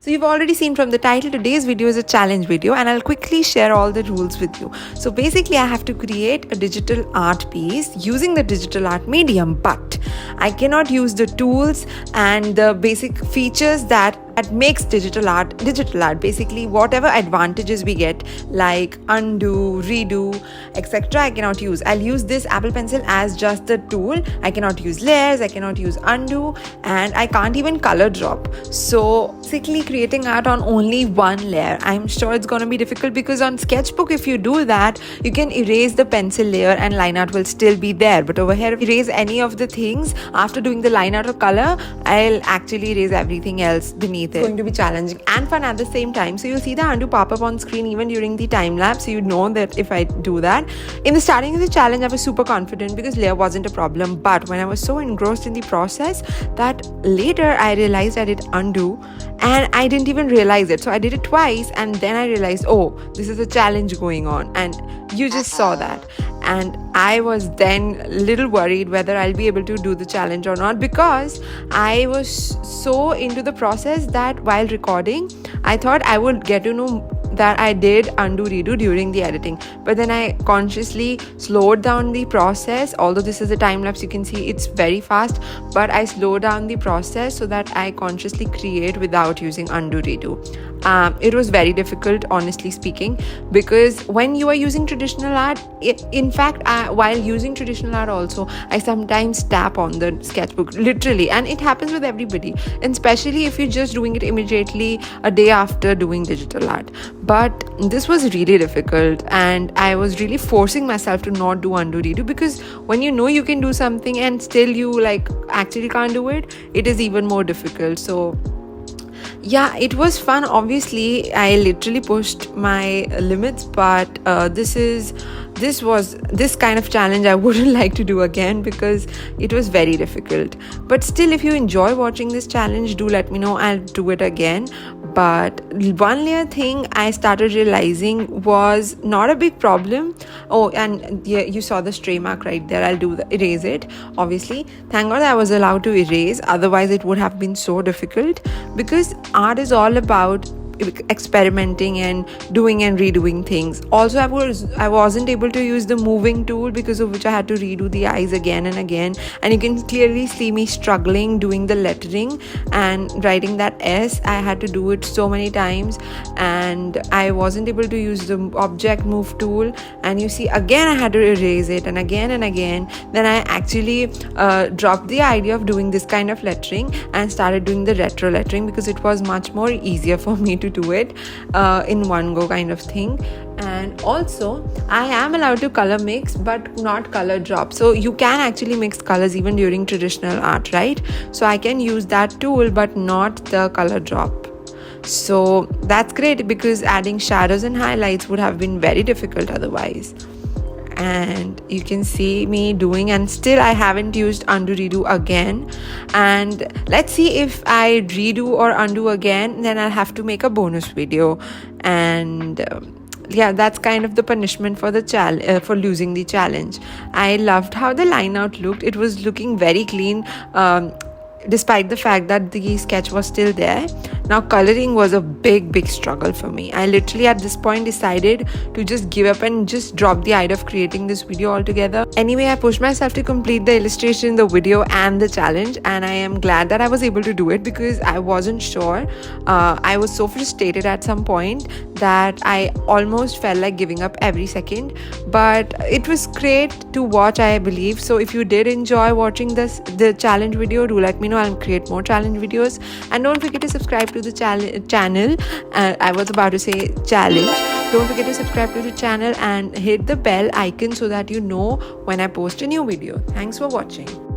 So you've already seen from the title, today's video is a challenge video and I'll quickly share all the rules with you. So basically I have to create a digital art piece using the digital art medium, but I cannot use the tools and the basic features that makes digital art. Basically whatever advantages we get like undo, redo, etc. I cannot use. I'll use this Apple Pencil as just the tool. I cannot use layers, I cannot use undo, and I can't even color drop. So basically creating art on only one layer, I'm sure it's gonna be difficult, because on Sketchbook if you do that you can erase the pencil layer and line art will still be there, but over here if you erase any of the things after doing the line art or color, I'll actually erase everything else beneath. It's going to be challenging and fun at the same time. So you'll see the undo pop-up on screen even during the time lapse, so you know that if I do that. In the starting of the challenge I was super confident because layer wasn't a problem, but when I was so engrossed in the process that later I realized I did undo and I didn't even realize it. So I did it twice and then I realized, oh, this is a challenge going on, and you just saw that. And I was then a little worried whether I'll be able to do the challenge or not, because I was so into the process that while recording I thought I would get to know that I did undo redo during the editing, but then I consciously slowed down the process. Although this is a time lapse, you can see it's very fast, but I slowed down the process so that I consciously create without using undo redo. It was very difficult, honestly speaking, because when you are using traditional art, in fact while using traditional art also, I sometimes tap on the sketchbook literally, and it happens with everybody, and especially if you're just doing it immediately a day after doing digital art. But this was really difficult and I was really forcing myself to not do undo redo, because when you know you can do something and still you actually can't do it, it is even more difficult. So yeah, it was fun. Obviously I literally pushed my limits, but this kind of challenge I wouldn't like to do again because it was very difficult. But still, if you enjoy watching this challenge, do let me know, I'll do it again. But one layer thing I started realizing was not a big problem. Oh, and yeah, you saw the stray mark right there. I'll erase it, obviously. Thank God I was allowed to erase, otherwise it would have been so difficult, because art is all about experimenting and doing and redoing things. Also I wasn't able to use the moving tool, because of which I had to redo the eyes again and again, and you can clearly see me struggling doing the lettering and writing that S. I had to do it so many times and I wasn't able to use the object move tool, and you see again I had to erase it and again. Then I actually dropped the idea of doing this kind of lettering and started doing the retro lettering, because it was much more easier for me to do it in one go kind of thing. And also I am allowed to color mix but not color drop, so you can actually mix colors even during traditional art, right? So I can use that tool but not the color drop. So that's great, because adding shadows and highlights would have been very difficult otherwise. And you can see me doing, and still I haven't used undo redo again. And let's see, if I redo or undo again, then I'll have to make a bonus video. And yeah, that's kind of the punishment for the for losing the challenge. I loved how the line out looked. It was looking very clean, despite the fact that the sketch was still there. Now coloring was a big struggle for me. I literally at this point decided to just give up and just drop the idea of creating this video altogether. Anyway, I pushed myself to complete the illustration, the video and the challenge, and I am glad that I was able to do it, because I wasn't sure. I was so frustrated at some point that I almost felt like giving up every second, but it was great to watch, I believe. So if you did enjoy watching the challenge video, do let me know. I'll create more challenge videos, and don't forget to subscribe to the channel. I was about to say challenge. Don't forget to subscribe to the channel and hit the bell icon so that you know when I post a new video. Thanks for watching.